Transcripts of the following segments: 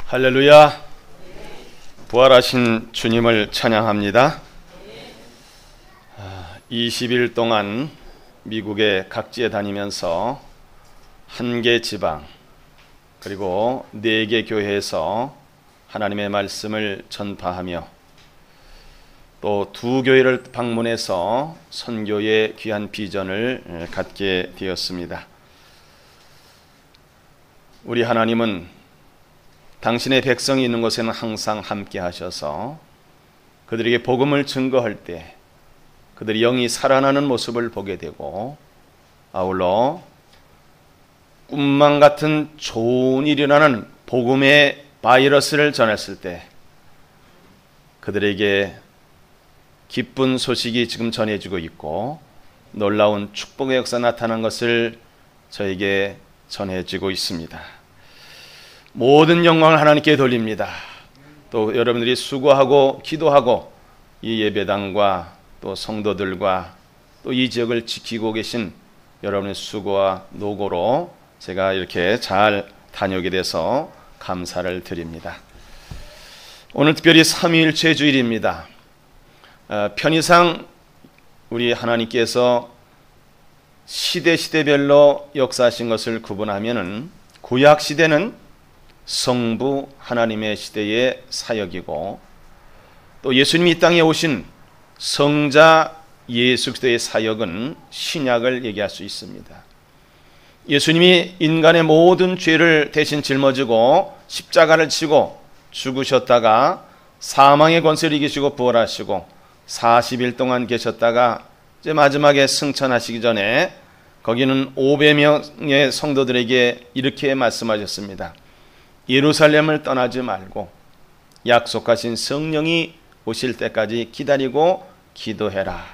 할렐루야. 부활하신 주님을 찬양합니다. 20일 동안 미국의 각지에 다니면서 한 개 지방 그리고 4개 교회에서 하나님의 말씀을 전파하며 또 2교회를 방문해서 선교의 귀한 비전을 갖게 되었습니다. 우리 하나님은 당신의 백성이 있는 곳에는 항상 함께 하셔서 그들에게 복음을 증거할 때 그들이 영이 살아나는 모습을 보게 되고, 아울러 꿈만 같은 좋은 일이라는 복음의 바이러스를 전했을 때 그들에게 기쁜 소식이 지금 전해지고 있고 놀라운 축복의 역사 나타난 것을 저에게 전해지고 있습니다. 모든 영광을 하나님께 돌립니다. 또 여러분들이 수고하고 기도하고 이 예배당과 또 성도들과 또 이 지역을 지키고 계신 여러분의 수고와 노고로 제가 이렇게 잘 다녀오게 돼서 감사를 드립니다. 오늘 특별히 삼위일체 주일입니다. 편의상 우리 하나님께서 시대별로 역사하신 것을 구분하면은 구약 시대는 성부 하나님의 시대의 사역이고, 또 예수님이 이 땅에 오신 성자 예수 그리스도의 사역은 신약을 얘기할 수 있습니다. 예수님이 인간의 모든 죄를 대신 짊어지고 십자가를 지고 죽으셨다가 사망의 권세를 이기시고 부활하시고 40일 동안 계셨다가 이제 마지막에 승천하시기 전에 거기는 500명의 성도들에게 이렇게 말씀하셨습니다. 예루살렘을 떠나지 말고 약속하신 성령이 오실 때까지 기다리고 기도해라.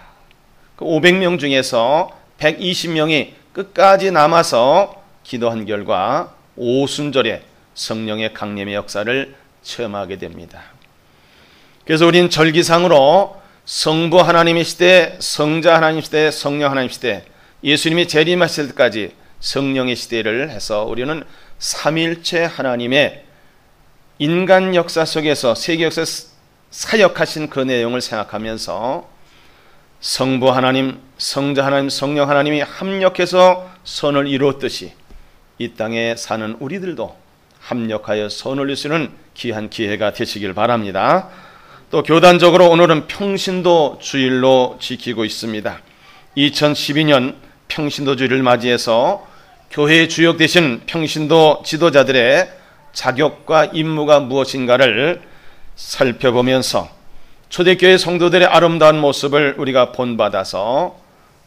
그 500명 중에서 120명이 끝까지 남아서 기도한 결과 오순절에 성령의 강림의 역사를 체험하게 됩니다. 그래서 우리는 절기상으로 성부 하나님의 시대, 성자 하나님 시대, 성령 하나님 시대, 예수님이 재림하실 때까지 성령의 시대를 해서 우리는 삼일체 하나님의 인간 역사 속에서 세계 역사에 사역하신 그 내용을 생각하면서 성부 하나님, 성자 하나님, 성령 하나님이 합력해서 선을 이루었듯이 이 땅에 사는 우리들도 합력하여 선을 이루시는 귀한 기회가 되시길 바랍니다. 또 교단적으로 오늘은 평신도 주일로 지키고 있습니다. 2012년 평신도 주일을 맞이해서 교회의 주역 되신 평신도 지도자들의 자격과 임무가 무엇인가를 살펴보면서 초대교회 성도들의 아름다운 모습을 우리가 본받아서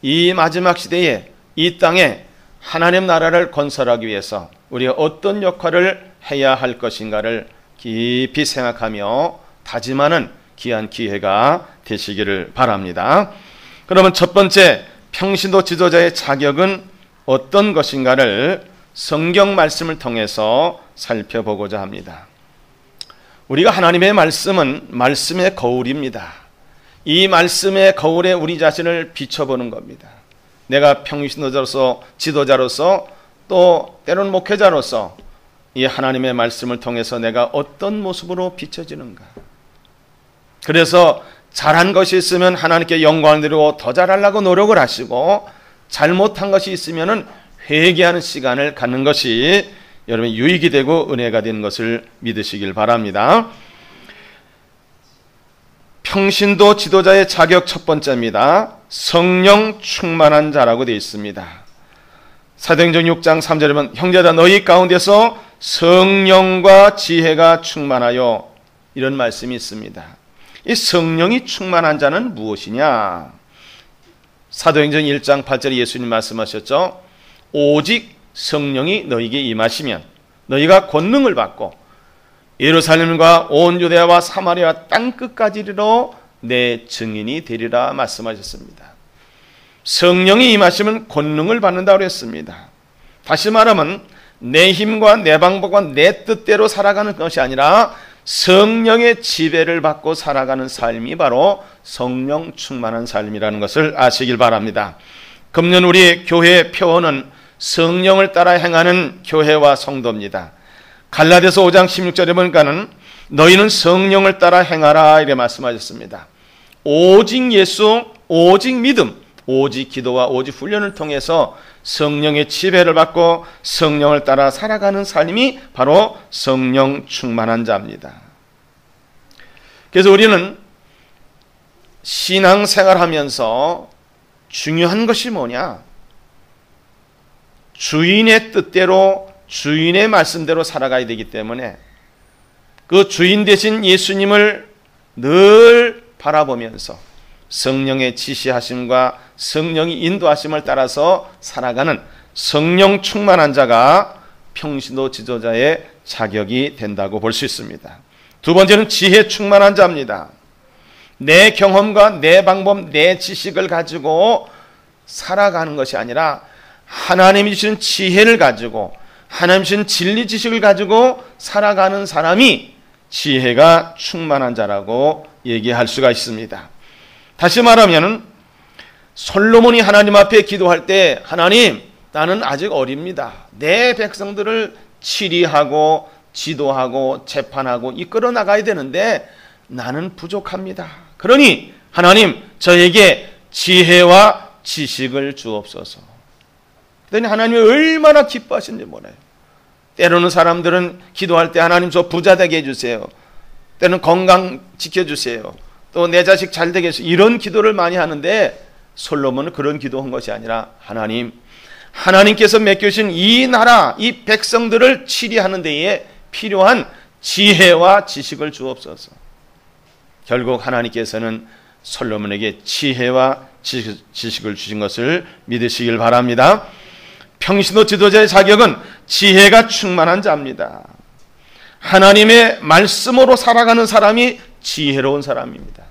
이 마지막 시대에 이 땅에 하나님 나라를 건설하기 위해서 우리가 어떤 역할을 해야 할 것인가를 깊이 생각하며 다짐하는 귀한 기회가 되시기를 바랍니다. 그러면 첫 번째 평신도 지도자의 자격은 어떤 것인가를 성경 말씀을 통해서 살펴보고자 합니다. 우리가 하나님의 말씀은 말씀의 거울입니다. 이 말씀의 거울에 우리 자신을 비춰보는 겁니다. 내가 평신도자로서 지도자로서 또 때로는 목회자로서 이 하나님의 말씀을 통해서 내가 어떤 모습으로 비춰지는가. 그래서 잘한 것이 있으면 하나님께 영광을 드리고 더 잘하려고 노력을 하시고, 잘못한 것이 있으면 회개하는 시간을 갖는 것이 여러분 유익이 되고 은혜가 되는 것을 믿으시길 바랍니다. 평신도 지도자의 자격 첫 번째입니다. 성령 충만한 자라고 되어 있습니다. 사도행전 6장 3절에 보면 형제다 너희 가운데서 성령과 지혜가 충만하여, 이런 말씀이 있습니다. 이 성령이 충만한 자는 무엇이냐? 사도행전 1장 8절에 예수님 말씀하셨죠. 오직 성령이 너희에게 임하시면 너희가 권능을 받고 예루살렘과 온 유대야와 사마리아 땅끝까지 이르러 내 증인이 되리라 말씀하셨습니다. 성령이 임하시면 권능을 받는다고 했습니다. 다시 말하면 내 힘과 내 방법과 내 뜻대로 살아가는 것이 아니라 성령의 지배를 받고 살아가는 삶이 바로 성령 충만한 삶이라는 것을 아시길 바랍니다. 금년 우리 교회의 표어는 성령을 따라 행하는 교회와 성도입니다. 갈라디아서 5장 16절에 보니까는 너희는 성령을 따라 행하라 이렇게 말씀하셨습니다. 오직 예수, 오직 믿음, 오직 기도와 오직 훈련을 통해서 성령의 지배를 받고 성령을 따라 살아가는 삶이 바로 성령 충만한 자입니다. 그래서 우리는 신앙생활하면서 중요한 것이 뭐냐? 주인의 뜻대로 주인의 말씀대로 살아가야 되기 때문에 그 주인 되신 예수님을 늘 바라보면서 성령의 지시하심과 성령의 인도하심을 따라서 살아가는 성령 충만한 자가 평신도 지도자의 자격이 된다고 볼 수 있습니다. 두 번째는 지혜 충만한 자입니다. 내 경험과 내 방법, 내 지식을 가지고 살아가는 것이 아니라 하나님이 주신 지혜를 가지고 하나님 주신 진리 지식을 가지고 살아가는 사람이 지혜가 충만한 자라고 얘기할 수가 있습니다. 다시 말하면 솔로몬이 하나님 앞에 기도할 때 하나님 나는 아직 어립니다. 내 백성들을 치리하고 지도하고 재판하고 이끌어 나가야 되는데 나는 부족합니다. 그러니 하나님 저에게 지혜와 지식을 주옵소서. 그랬더니 하나님이 얼마나 기뻐하시는지 몰라요. 때로는 사람들은 기도할 때 하나님 저 부자 되게 해주세요. 때는 건강 지켜주세요. 또 내 자식 잘 되게 해주세요. 이런 기도를 많이 하는데 솔로몬은 그런 기도한 것이 아니라 하나님께서 맡겨주신 이 나라 이 백성들을 치리하는 데에 필요한 지혜와 지식을 주옵소서. 결국 하나님께서는 솔로몬에게 지혜와 지식을 주신 것을 믿으시길 바랍니다. 평신도 지도자의 자격은 지혜가 충만한 자입니다. 하나님의 말씀으로 살아가는 사람이 지혜로운 사람입니다.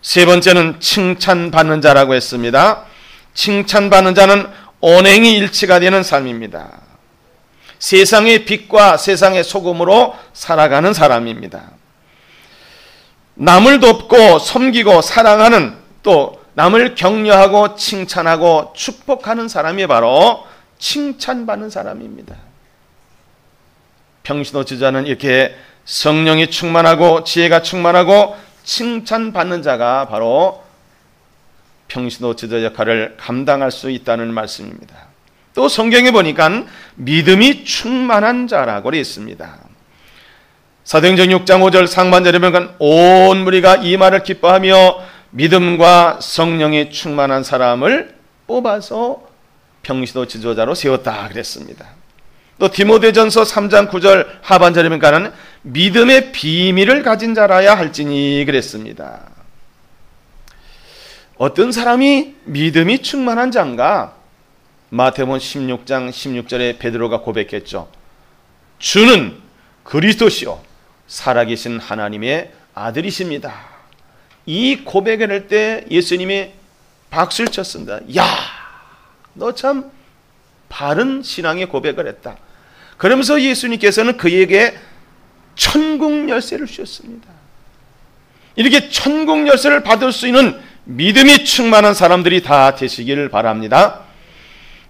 세 번째는 칭찬받는 자라고 했습니다. 칭찬받는 자는 언행이 일치가 되는 삶입니다. 세상의 빛과 세상의 소금으로 살아가는 사람입니다. 남을 돕고 섬기고 사랑하는 또 남을 격려하고 칭찬하고 축복하는 사람이 바로 칭찬받는 사람입니다. 평신도 지도자는 이렇게 성령이 충만하고 지혜가 충만하고 칭찬받는 자가 바로 평신도 지도자 역할을 감당할 수 있다는 말씀입니다. 또 성경에 보니까 믿음이 충만한 자라고 되어 있습니다. 사도행전 6장 5절 상반절에 보면 온 무리가 이 말을 기뻐하며 믿음과 성령이 충만한 사람을 뽑아서 평신도 지도자로 세웠다 그랬습니다. 또 디모데전서 3장 9절 하반절에 보니까는 믿음의 비밀을 가진 자라야 할지니 그랬습니다. 어떤 사람이 믿음이 충만한 자인가? 마태복음 16장 16절에 베드로가 고백했죠. 주는 그리스도시요 살아계신 하나님의 아들이십니다. 이 고백을 할 때 예수님이 박수를 쳤습니다. 야, 너 참 바른 신앙의 고백을 했다. 그러면서 예수님께서는 그에게 천국 열쇠를 주셨습니다. 이렇게 천국 열쇠를 받을 수 있는 믿음이 충만한 사람들이 다 되시기를 바랍니다.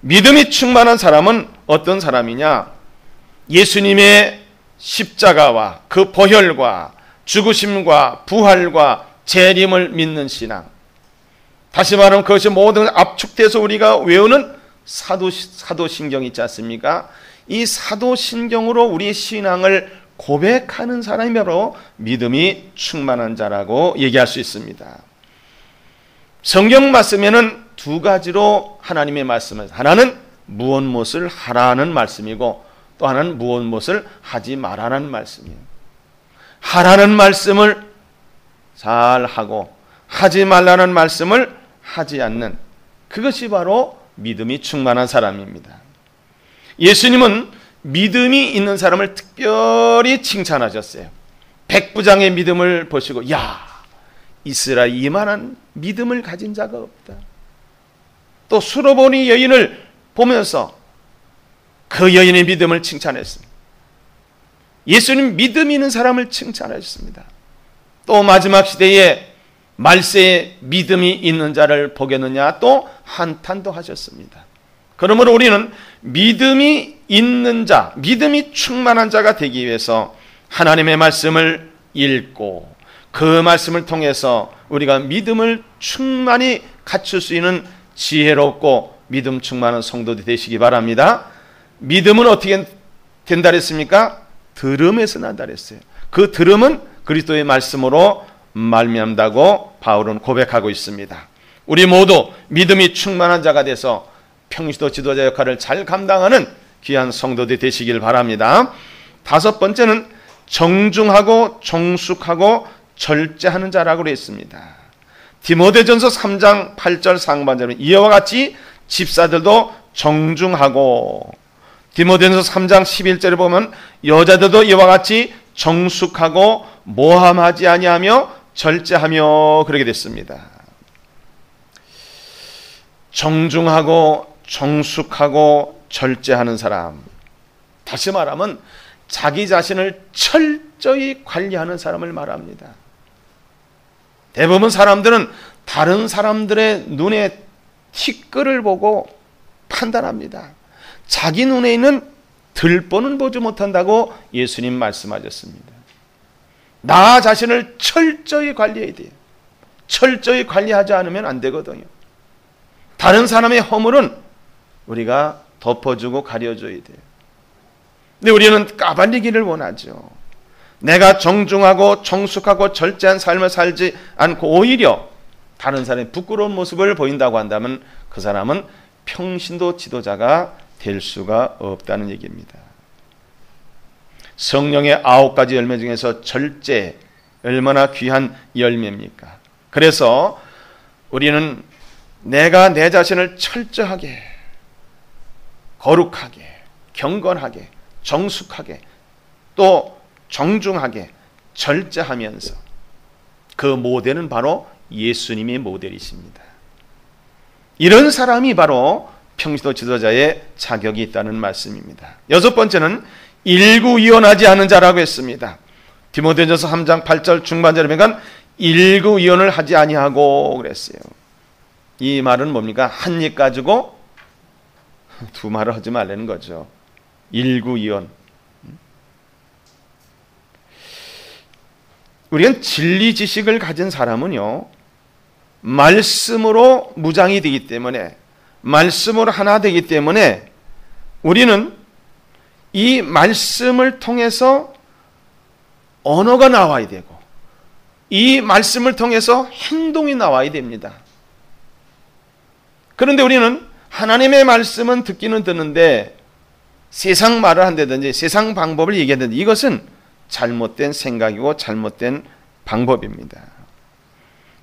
믿음이 충만한 사람은 어떤 사람이냐? 예수님의 십자가와 그 보혈과 죽으심과 부활과 재림을 믿는 신앙. 다시 말하면 그것이 모든 압축돼서 우리가 외우는 사도신경 있지 않습니까? 이 사도신경으로 우리의 신앙을 고백하는 사람이 바로 믿음이 충만한 자라고 얘기할 수 있습니다. 성경 말씀에는 두 가지로 하나님의 말씀을, 하나는 무엇을 하라는 말씀이고 또 하나는 무엇을 하지 말라는 말씀이에요. 하라는 말씀을 잘 하고 하지 말라는 말씀을 하지 않는 그것이 바로 믿음이 충만한 사람입니다. 예수님은 믿음이 있는 사람을 특별히 칭찬하셨어요. 백부장의 믿음을 보시고 야, 이스라엘 이만한 믿음을 가진 자가 없다. 또 수로보니 여인을 보면서 그 여인의 믿음을 칭찬했습니다. 예수님 믿음 있는 사람을 칭찬하셨습니다. 또 마지막 시대에 말세에 믿음이 있는 자를 보겠느냐 또 한탄도 하셨습니다. 그러므로 우리는 믿음이 있는 자, 믿음이 충만한 자가 되기 위해서 하나님의 말씀을 읽고 그 말씀을 통해서 우리가 믿음을 충만히 갖출 수 있는 지혜롭고 믿음 충만한 성도들이 되시기 바랍니다. 믿음은 어떻게 된다 그랬습니까? 들음에서 난다 그랬어요. 그 들음은 그리스도의 말씀으로 말미암다고 바울은 고백하고 있습니다. 우리 모두 믿음이 충만한 자가 돼서 평시도 지도자 역할을 잘 감당하는 귀한 성도들이 되시길 바랍니다. 다섯 번째는 정중하고 정숙하고 절제하는 자라고 했습니다. 디모데전서 3장 8절 상반절은 이와 같이 집사들도 정중하고, 디모데전서 3장 11절에 보면 여자들도 이와 같이 정숙하고 모함하지 아니하며 절제하며 그러게 됐습니다. 정중하고 정숙하고 절제하는 사람, 다시 말하면 자기 자신을 철저히 관리하는 사람을 말합니다. 대부분 사람들은 다른 사람들의 눈에 티끌을 보고 판단합니다. 자기 눈에 있는 들보는 보지 못한다고 예수님 말씀하셨습니다. 나 자신을 철저히 관리해야 돼요. 철저히 관리하지 않으면 안 되거든요. 다른 사람의 허물은 우리가 덮어주고 가려줘야 돼요. 근데 우리는 까발리기를 원하죠. 내가 정중하고 정숙하고 절제한 삶을 살지 않고 오히려 다른 사람의 부끄러운 모습을 보인다고 한다면 그 사람은 평신도 지도자가 될 수가 없다는 얘기입니다. 성령의 9가지 열매 중에서 절제, 얼마나 귀한 열매입니까? 그래서 우리는 내가 내 자신을 철저하게, 거룩하게, 경건하게, 정숙하게, 또 정중하게, 절제하면서, 그 모델은 바로 예수님의 모델이십니다. 이런 사람이 바로 평신도 지도자의 자격이 있다는 말씀입니다. 여섯 번째는 일구이원하지 않은 자라고 했습니다. 디모데전서 3장 8절 중반절에 보면 일구이원을 하지 아니하고 그랬어요. 이 말은 뭡니까? 한 입 가지고 두 말을 하지 말라는 거죠. 일구이원. 우리는 진리 지식을 가진 사람은요, 말씀으로 무장이 되기 때문에, 말씀으로 하나 되기 때문에 우리는 이 말씀을 통해서 언어가 나와야 되고 이 말씀을 통해서 행동이 나와야 됩니다. 그런데 우리는 하나님의 말씀은 듣기는 듣는데 세상 말을 한다든지 세상 방법을 얘기하든지 이것은 잘못된 생각이고 잘못된 방법입니다.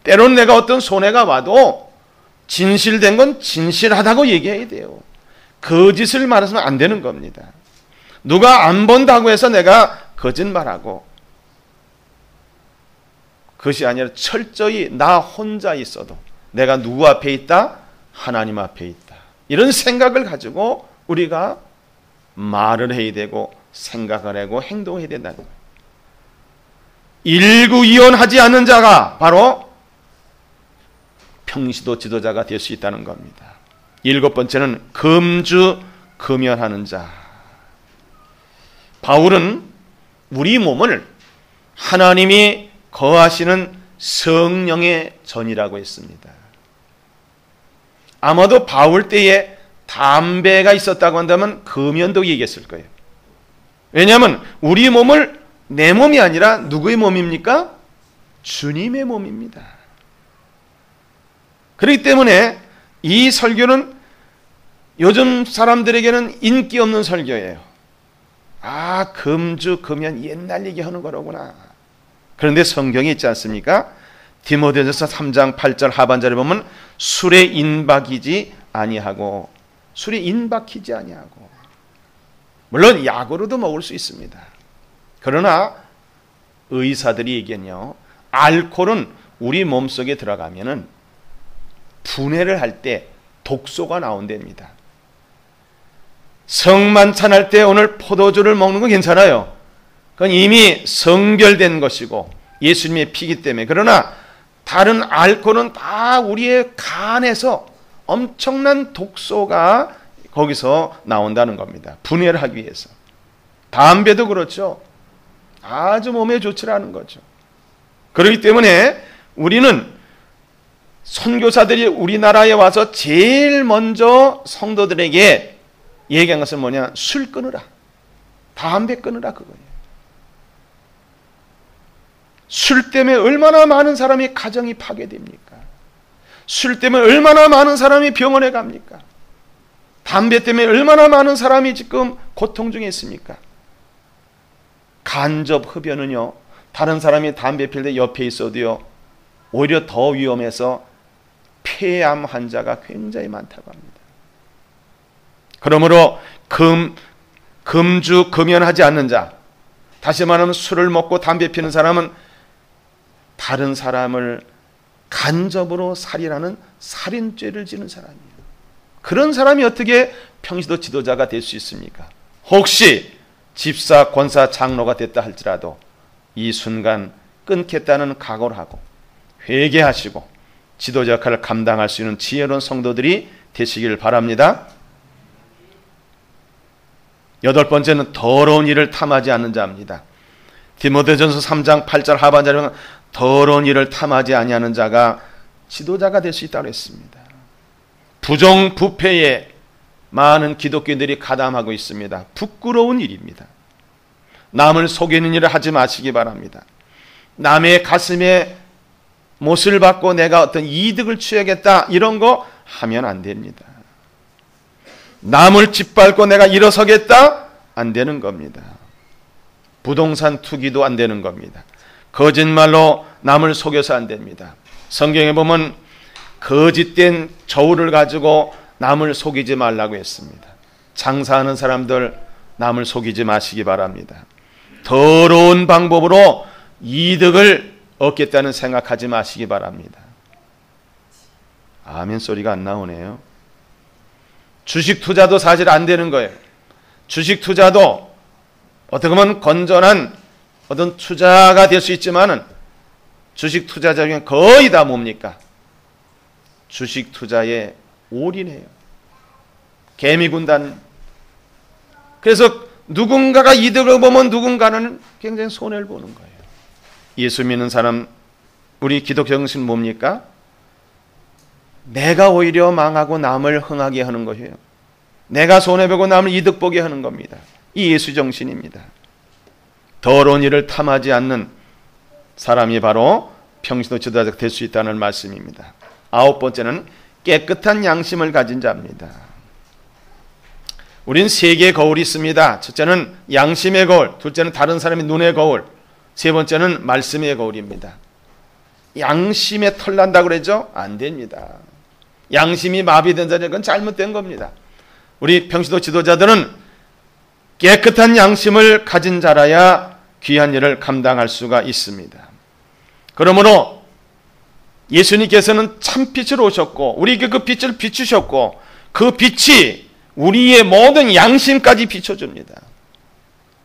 때로는 내가 어떤 손해가 와도 진실된 건 진실하다고 얘기해야 돼요. 거짓을 말해서는 안 되는 겁니다. 누가 안 본다고 해서 내가 거짓말하고, 그것이 아니라 철저히 나 혼자 있어도 내가 누구 앞에 있다? 하나님 앞에 있다. 이런 생각을 가지고 우리가 말을 해야 되고 생각을 하고 행동해야 된다는 거예요. 일구이원하지 않는 자가 바로 평시도 지도자가 될 수 있다는 겁니다. 일곱 번째는 금주금연하는 자. 바울은 우리 몸을 하나님이 거하시는 성령의 전이라고 했습니다. 아마도 바울 때에 담배가 있었다고 한다면 금연도 얘기했을 거예요. 왜냐하면 우리 몸을 내 몸이 아니라 누구의 몸입니까? 주님의 몸입니다. 그렇기 때문에 이 설교는 요즘 사람들에게는 인기 없는 설교예요. 아, 금주, 금연 옛날 얘기하는 거로구나. 그런데 성경에 있지 않습니까? 디모데전서 3장 8절 하반절에 보면 술에 인박이지 아니하고, 술에 인박히지 아니하고, 물론 약으로도 먹을 수 있습니다. 그러나 의사들이 얘기하면요, 알코올은 우리 몸속에 들어가면은 분해를 할 때 독소가 나온답니다. 성만찬할 때 오늘 포도주를 먹는 건 괜찮아요. 그건 이미 성결된 것이고 예수님의 피기 때문에. 그러나 다른 알코올은 다 우리의 간에서 엄청난 독소가 거기서 나온다는 겁니다. 분해를 하기 위해서. 담배도 그렇죠. 아주 몸에 좋지 않은 거죠. 그렇기 때문에 우리는 선교사들이 우리나라에 와서 제일 먼저 성도들에게 얘기한 것은 뭐냐? 술 끊으라. 담배 끊으라 그거예요. 술 때문에 얼마나 많은 사람이 가정이 파괴됩니까? 술 때문에 얼마나 많은 사람이 병원에 갑니까? 담배 때문에 얼마나 많은 사람이 지금 고통 중에 있습니까? 간접 흡연은요, 다른 사람이 담배 필 때 옆에 있어도요, 오히려 더 위험해서 폐암 환자가 굉장히 많다고 합니다. 그러므로 금주 금연하지 않는 자, 다시 말하면 술을 먹고 담배 피는 사람은 다른 사람을 간접으로 살인하는 살인죄를 지는 사람이에요. 그런 사람이 어떻게 평시도 지도자가 될 수 있습니까? 혹시 집사, 권사, 장로가 됐다 할지라도 이 순간 끊겠다는 각오를 하고 회개하시고 지도자 역할을 감당할 수 있는 지혜로운 성도들이 되시길 바랍니다. 8번째는 더러운 일을 탐하지 않는 자입니다. 디모데전서 3장 8절 하반절에 보면 더러운 일을 탐하지 아니하는 자가 지도자가 될 수 있다고 했습니다. 부정부패에 많은 기독교인들이 가담하고 있습니다. 부끄러운 일입니다. 남을 속이는 일을 하지 마시기 바랍니다. 남의 가슴에 못을 받고 내가 어떤 이득을 취하겠다 이런 거 하면 안 됩니다. 남을 짓밟고 내가 일어서겠다 안 되는 겁니다. 부동산 투기도 안 되는 겁니다. 거짓말로 남을 속여서 안 됩니다. 성경에 보면 거짓된 저울을 가지고 남을 속이지 말라고 했습니다. 장사하는 사람들 남을 속이지 마시기 바랍니다. 더러운 방법으로 이득을 얻겠다는 생각하지 마시기 바랍니다. 아멘 소리가 안 나오네요. 주식 투자도 사실 안 되는 거예요. 주식 투자도 어떻게 보면 건전한 어떤 투자가 될 수 있지만은 주식 투자자 중에 거의 다 뭡니까? 주식 투자에 올인해요. 개미군단. 그래서 누군가가 이득을 보면 누군가는 굉장히 손해를 보는 거예요. 예수 믿는 사람, 우리 기독 정신 뭡니까? 내가 오히려 망하고 남을 흥하게 하는 거예요. 내가 손해보고 남을 이득 보게 하는 겁니다. 이 예수 정신입니다. 더러운 일을 탐하지 않는 사람이 바로 평신도 지도자가 될 수 있다는 말씀입니다. 9번째는 깨끗한 양심을 가진 자입니다. 우린 세 개의 거울이 있습니다. 첫째는 양심의 거울, 둘째는 다른 사람의 눈의 거울, 세 번째는 말씀의 거울입니다. 양심에 털난다고 그러죠? 안 됩니다. 양심이 마비된 자는 그건 잘못된 겁니다. 우리 평신도 지도자들은 깨끗한 양심을 가진 자라야 귀한 일을 감당할 수가 있습니다. 그러므로 예수님께서는 참빛을 오셨고 우리에게 그 빛을 비추셨고 그 빛이 우리의 모든 양심까지 비춰줍니다.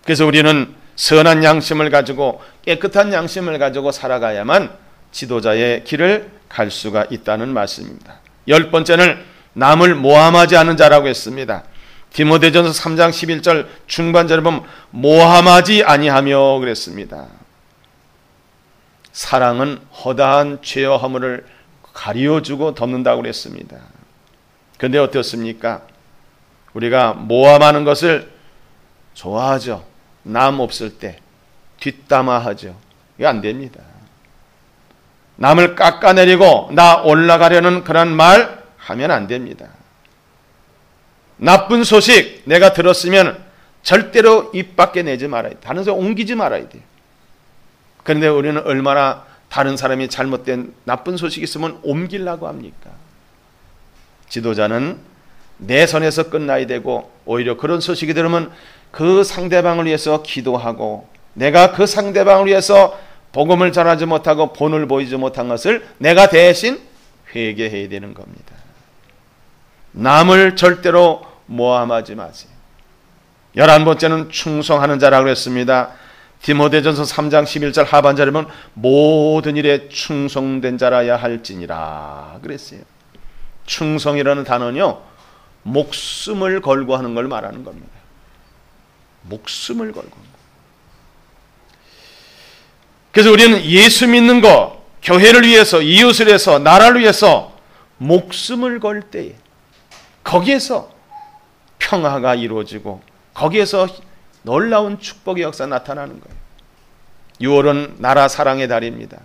그래서 우리는 선한 양심을 가지고 깨끗한 양심을 가지고 살아가야만 지도자의 길을 갈 수가 있다는 말씀입니다. 10번째는 남을 모함하지 않는 자라고 했습니다. 디모데전서 3장 11절 중반절에 보면 모함하지 아니하며 그랬습니다. 사랑은 허다한 죄와 허물을 가리워주고 덮는다고 그랬습니다. 그런데 어떻습니까? 우리가 모함하는 것을 좋아하죠. 남 없을 때 뒷담화하죠. 이거 안 됩니다. 남을 깎아내리고 나 올라가려는 그런 말 하면 안 됩니다. 나쁜 소식 내가 들었으면 절대로 입 밖에 내지 말아야 돼. 다른 사람 옮기지 말아야 돼요. 그런데 우리는 얼마나 다른 사람이 잘못된 나쁜 소식이 있으면 옮기려고 합니까? 지도자는 내 선에서 끝나야 되고 오히려 그런 소식이 들으면 그 상대방을 위해서 기도하고 내가 그 상대방을 위해서 복음을 전하지 못하고 본을 보이지 못한 것을 내가 대신 회개해야 되는 겁니다. 남을 절대로 모함하지 마세요. 11번째는 충성하는 자라고 했습니다. 디모데전서 3장 11절 하반절에 보면 모든 일에 충성된 자라야 할지니라 그랬어요. 충성이라는 단어는요 목숨을 걸고 하는 걸 말하는 겁니다. 목숨을 걸고. 그래서 우리는 예수 믿는 거, 교회를 위해서, 이웃을 위해서, 나라를 위해서 목숨을 걸 때에 거기에서 평화가 이루어지고 거기에서 놀라운 축복의 역사 나타나는 거예요. 6월은 나라 사랑의 달입니다.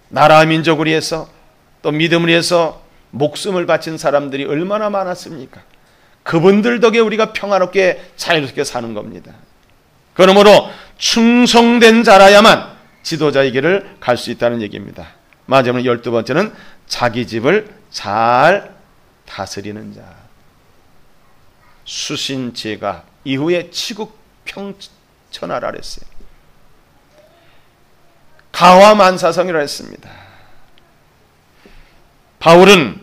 나라 민족을 위해서 또 믿음을 위해서 목숨을 바친 사람들이 얼마나 많았습니까? 그분들 덕에 우리가 평화롭게 자유롭게 사는 겁니다. 그러므로 충성된 자라야만 지도자의 길을 갈 수 있다는 얘기입니다. 마지막으로 12번째는 자기 집을 잘 다스리는 자. 수신제가 이후에 치국평천하라 그랬어요. 가와만사성이라 했습니다. 바울은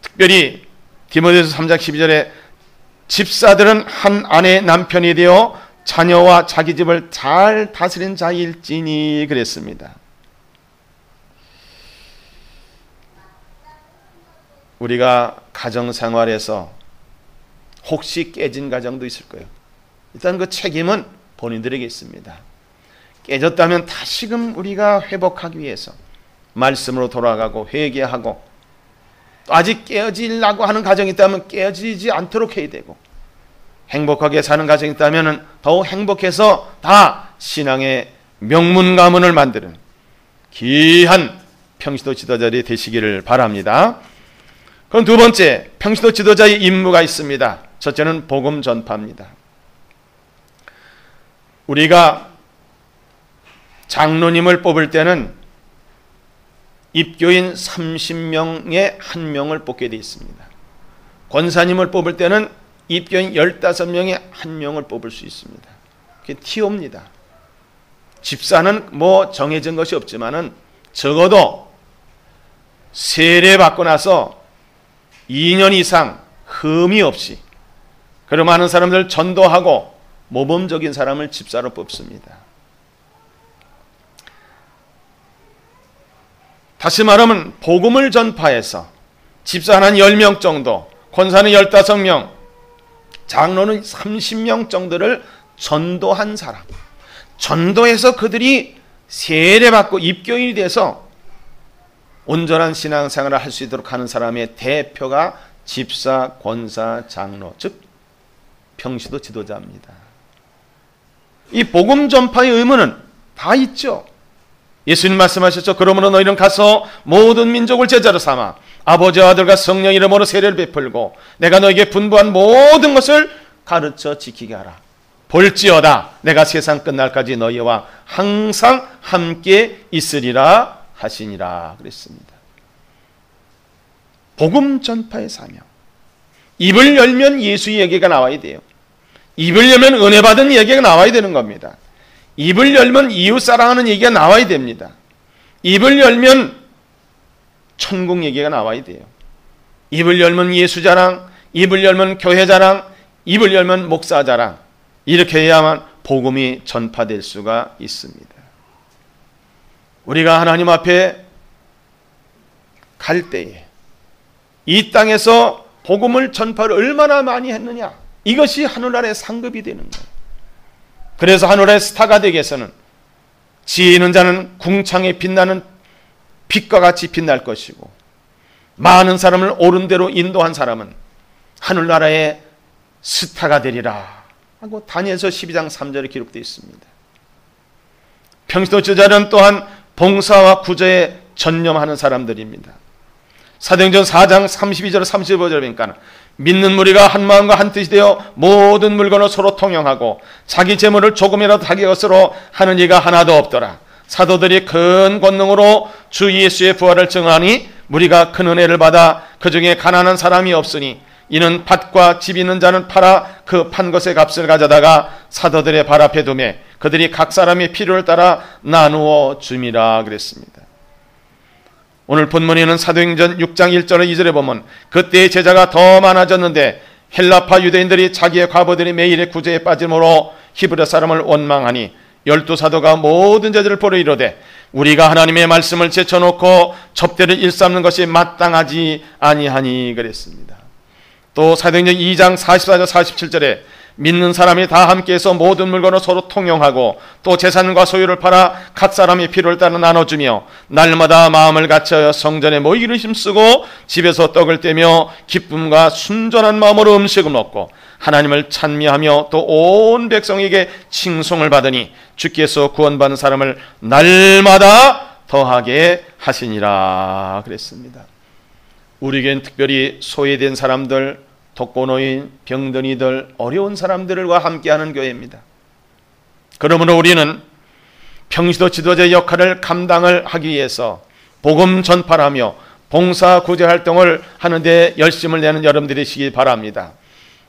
특별히 디모데후서 3장 12절에 집사들은 한 아내의 남편이 되어 자녀와 자기 집을 잘 다스린 자일지니 그랬습니다. 우리가 가정생활에서 혹시 깨진 가정도 있을 거예요. 일단 그 책임은 본인들에게 있습니다. 깨졌다면 다시금 우리가 회복하기 위해서 말씀으로 돌아가고 회개하고 또 아직 깨어지려고 하는 가정이 있다면 깨어지지 않도록 해야 되고 행복하게 사는 가정이 있다면 더욱 행복해서 다 신앙의 명문 가문을 만드는 귀한 평시도 지도자들이 되시기를 바랍니다. 그럼 두 번째, 평시도 지도자의 임무가 있습니다. 첫째는 복음 전파입니다. 우리가 장로님을 뽑을 때는 입교인 30명에 1명을 뽑게 되어 있습니다. 권사님을 뽑을 때는 입교인 15명에 1명을 뽑을 수 있습니다. 그게 티오입니다. 집사는 뭐 정해진 것이 없지만은 적어도 세례 받고 나서 2년 이상 흠이 없이 그런 많은 사람들 전도하고 모범적인 사람을 집사로 뽑습니다. 다시 말하면 복음을 전파해서 집사는 한 10명 정도, 권사는 15명, 장로는 30명 정도를 전도한 사람, 전도해서 그들이 세례받고 입교인이 돼서 온전한 신앙생활을 할 수 있도록 하는 사람의 대표가 집사, 권사, 장로, 즉 평시도 지도자입니다. 이 복음 전파의 의무는 다 있죠. 예수님 말씀하셨죠. 그러므로 너희는 가서 모든 민족을 제자로 삼아 아버지와 아들과 성령 이름으로 세례를 베풀고 내가 너에게 분부한 모든 것을 가르쳐 지키게 하라. 볼지어다 내가 세상 끝날까지 너희와 항상 함께 있으리라 하시니라 그랬습니다. 복음 전파의 사명. 입을 열면 예수의 얘기가 나와야 돼요. 입을 열면 은혜 받은 얘기가 나와야 되는 겁니다. 입을 열면 이웃 사랑하는 얘기가 나와야 됩니다. 입을 열면 천국 얘기가 나와야 돼요. 입을 열면 예수 자랑, 입을 열면 교회 자랑, 입을 열면 목사 자랑. 이렇게 해야만 복음이 전파될 수가 있습니다. 우리가 하나님 앞에 갈 때에 이 땅에서 복음을 전파를 얼마나 많이 했느냐, 이것이 하늘나라의 상급이 되는 거예요. 그래서 하늘의 스타가 되기 위해서는 지혜 있는 자는 궁창에 빛나는 빛과 같이 빛날 것이고 많은 사람을 옳은 대로 인도한 사람은 하늘나라의 스타가 되리라 하고 다니엘서 12장 3절에 기록되어 있습니다. 평시도 지도자는 또한 봉사와 구제에 전념하는 사람들입니다. 사도행전 4장 32절 35절 보니까 믿는 무리가 한 마음과 한 뜻이 되어 모든 물건을 서로 통용하고 자기 재물을 조금이라도 자기 것으로 하는 이가 하나도 없더라. 사도들이 큰 권능으로 주 예수의 부활을 증하니 무리가 큰 은혜를 받아 그 중에 가난한 사람이 없으니 이는 밭과 집 있는 자는 팔아 그 판 것의 값을 가져다가 사도들의 발 앞에 두매 그들이 각 사람의 필요를 따라 나누어 줌이라 그랬습니다. 오늘 본문에는 사도행전 6장 1절에 2절에 보면 그때의 제자가 더 많아졌는데 헬라파 유대인들이 자기의 과부들이 매일의 구제에 빠짐으로 히브리 사람을 원망하니 12사도가 모든 제자를 보러 이르되 우리가 하나님의 말씀을 제쳐놓고 접대를 일삼는 것이 마땅하지 아니하니 그랬습니다. 또 사도행전 2장 44절 47절에 믿는 사람이 다 함께해서 모든 물건을 서로 통용하고 또 재산과 소유를 팔아 각 사람의 필요를 따라 나눠주며 날마다 마음을 같이하여 성전에 모이기를 힘쓰고 집에서 떡을 떼며 기쁨과 순전한 마음으로 음식을 먹고 하나님을 찬미하며 또 온 백성에게 칭송을 받으니 주께서 구원받은 사람을 날마다 더하게 하시니라 그랬습니다. 우리에겐 특별히 소외된 사람들, 독거노인, 병든이들, 어려운 사람들과 함께하는 교회입니다. 그러므로 우리는 평시도 지도자의 역할을 감당을 하기 위해서 복음 전파하며 봉사 구제 활동을 하는데 열심을 내는 여러분들이 되시기 바랍니다.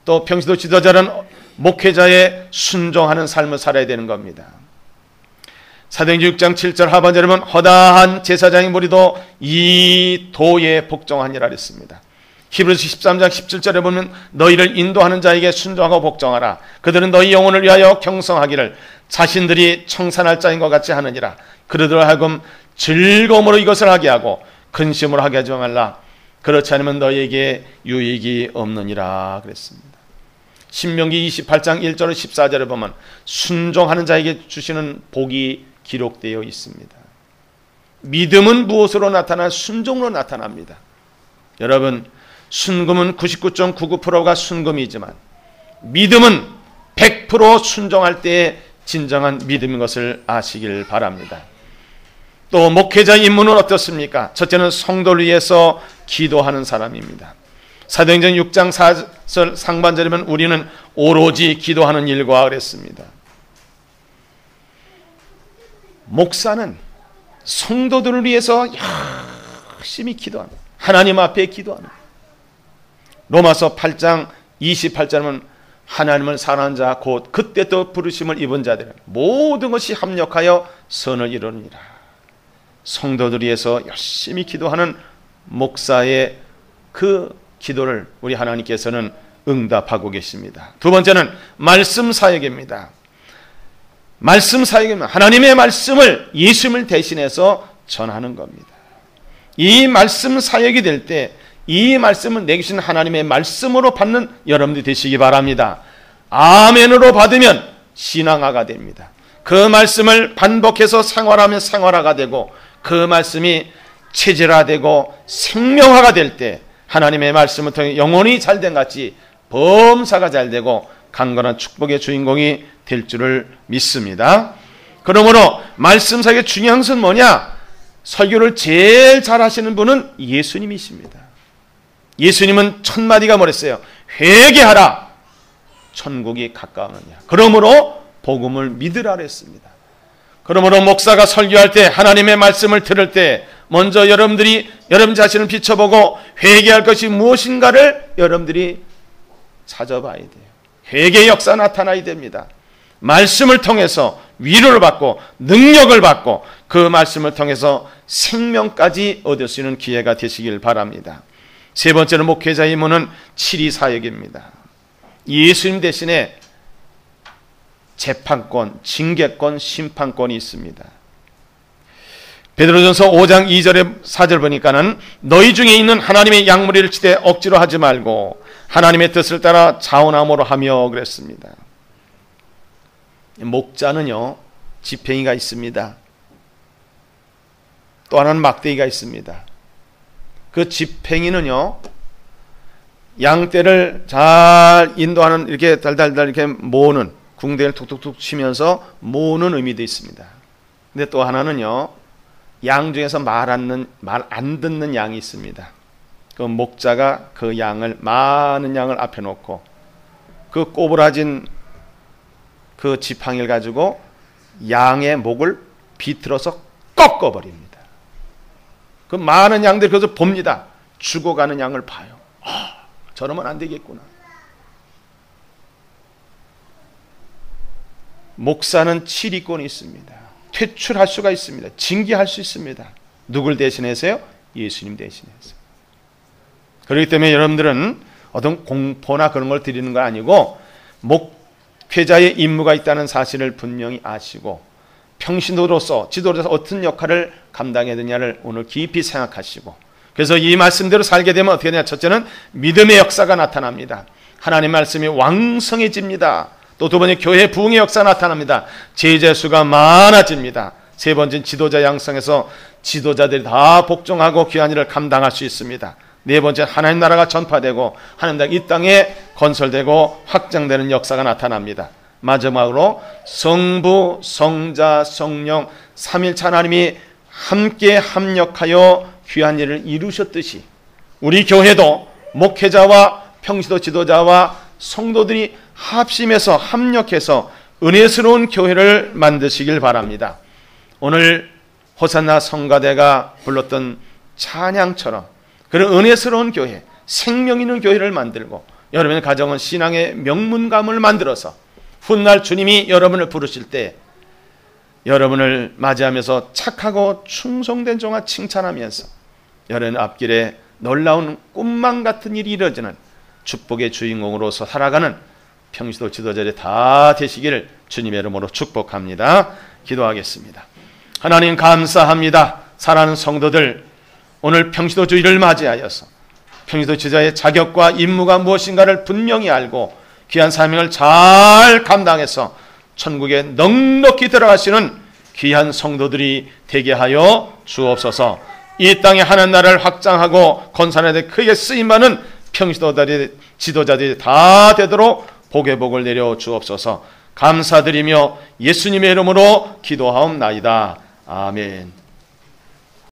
또 평시도 지도자는 목회자의 순종하는 삶을 살아야 되는 겁니다. 사도행전 6장 7절 하반절에 보면 허다한 제사장의 무리도 이 도에 복종하니라 했습니다. 히브리서 13장 17절에 보면 너희를 인도하는 자에게 순종하고 복종하라. 그들은 너희 영혼을 위하여 경성하기를 자신들이 청산할 자인 것 같이 하느니라. 그들로 하여금 즐거움으로 이것을 하게 하고 근심으로 하게 하지 말라. 그렇지 않으면 너희에게 유익이 없느니라 그랬습니다. 신명기 28장 1절 14절에 보면 순종하는 자에게 주시는 복이 기록되어 있습니다. 믿음은 무엇으로 나타나? 순종으로 나타납니다. 여러분, 순금은 99.99%가 순금이지만 믿음은 100% 순종할 때의 진정한 믿음인 것을 아시길 바랍니다. 또 목회자의 임무는 어떻습니까? 첫째는 성도를 위해서 기도하는 사람입니다. 사도행전 6장 4절 상반절이면 우리는 오로지 기도하는 일과 그랬습니다. 목사는 성도들을 위해서 열심히 기도하는, 하나님 앞에 기도하는. 로마서 8장 28절은 하나님을 사랑하는 자 곧 그때 또 부르심을 입은 자들은 모든 것이 합력하여 선을 이루느니라. 성도들 위해서 열심히 기도하는 목사의 그 기도를 우리 하나님께서는 응답하고 계십니다. 두 번째는 말씀 사역입니다. 말씀 사역이면 하나님의 말씀을 예수님을 대신해서 전하는 겁니다. 이 말씀 사역이 될 때 이 말씀은 내게 주신 하나님의 말씀으로 받는 여러분들이 되시기 바랍니다. 아멘으로 받으면 신앙화가 됩니다. 그 말씀을 반복해서 생활하면 생활화가 되고 그 말씀이 체질화되고 생명화가 될 때 하나님의 말씀을 통해 영혼이 잘된 같이 범사가 잘되고 강건한 축복의 주인공이 될 줄을 믿습니다. 그러므로 말씀 사역의 중요한 것은 뭐냐? 설교를 제일 잘하시는 분은 예수님이십니다. 예수님은 첫 마디가 뭐랬어요? 회개하라, 천국이 가까우느니라. 그러므로 복음을 믿으라 그랬습니다. 그러므로 목사가 설교할 때 하나님의 말씀을 들을 때 먼저 여러분들이 여러분 자신을 비춰보고 회개할 것이 무엇인가를 여러분들이 찾아봐야 돼요. 회개의 역사 나타나야 됩니다. 말씀을 통해서 위로를 받고 능력을 받고 그 말씀을 통해서 생명까지 얻을 수 있는 기회가 되시길 바랍니다. 세 번째는 목회자의 임무는 치리 사역입니다. 예수님 대신에 재판권, 징계권, 심판권이 있습니다. 베드로전서 5장 2절에 4절 보니까는 너희 중에 있는 하나님의 양무리를 치되 억지로 하지 말고 하나님의 뜻을 따라 자원함으로 하며 그랬습니다. 목자는요 지팽이가 있습니다. 또 하나는 막대기가 있습니다. 그 지팽이는요 양떼를 잘 인도하는 이렇게 달달달 이렇게 모으는 궁뎅이를 툭툭툭 치면서 모으는 의미도 있습니다. 근데 또 하나는요 양 중에서 말 안 듣는 양이 있습니다. 그 목자가 그 양을 많은 양을 앞에 놓고 그 꼬부라진 그 지팡이를 가지고 양의 목을 비틀어서 꺾어버립니다. 그 많은 양들이 그것을 봅니다. 죽어가는 양을 봐요. 저러면 안 되겠구나. 목사는 치리권이 있습니다. 퇴출할 수가 있습니다. 징계할 수 있습니다. 누굴 대신해서요? 예수님 대신해서. 그렇기 때문에 여러분들은 어떤 공포나 그런 걸 드리는 건 아니고 목회자의 임무가 있다는 사실을 분명히 아시고 평신도로서 지도자로서 어떤 역할을 감당해야 되냐를 오늘 깊이 생각하시고 그래서 이 말씀대로 살게 되면 어떻게 되냐? 첫째는 믿음의 역사가 나타납니다. 하나님 말씀이 왕성해집니다. 또 두 번째, 교회 부흥의 역사가 나타납니다. 제자 수가 많아집니다. 세 번째는 지도자 양성해서 지도자들이 다 복종하고 귀한 일을 감당할 수 있습니다. 네 번째, 하나님 나라가 전파되고 하나님 나라가 이 땅에 건설되고 확장되는 역사가 나타납니다. 마지막으로 성부, 성자, 성령 삼일체 하나님이 함께 합력하여 귀한 일을 이루셨듯이 우리 교회도 목회자와 평시도 지도자와 성도들이 합심해서 합력해서 은혜스러운 교회를 만드시길 바랍니다. 오늘 호산나 성가대가 불렀던 찬양처럼 그런 은혜스러운 교회, 생명 있는 교회를 만들고 여러분의 가정은 신앙의 명문감을 만들어서 훗날 주님이 여러분을 부르실 때 여러분을 맞이하면서 착하고 충성된 종아 칭찬하면서 여러분 앞길에 놀라운 꿈만 같은 일이 이루어지는 축복의 주인공으로서 살아가는 평시도 지도자들이 다 되시기를 주님의 이름으로 축복합니다. 기도하겠습니다. 하나님 감사합니다. 사랑하는 성도들, 오늘 평시도 주일을 맞이하여서 평시도 지도자의 자격과 임무가 무엇인가를 분명히 알고 귀한 사명을 잘 감당해서 천국에 넉넉히 들어가시는 귀한 성도들이 되게 하여 주옵소서. 이 땅에 하나님 나라를 확장하고 건설하는 데 크게 쓰임받는 지도자들이 다 되도록 복의 복을 내려 주옵소서. 감사드리며 예수님의 이름으로 기도하옵나이다. 아멘.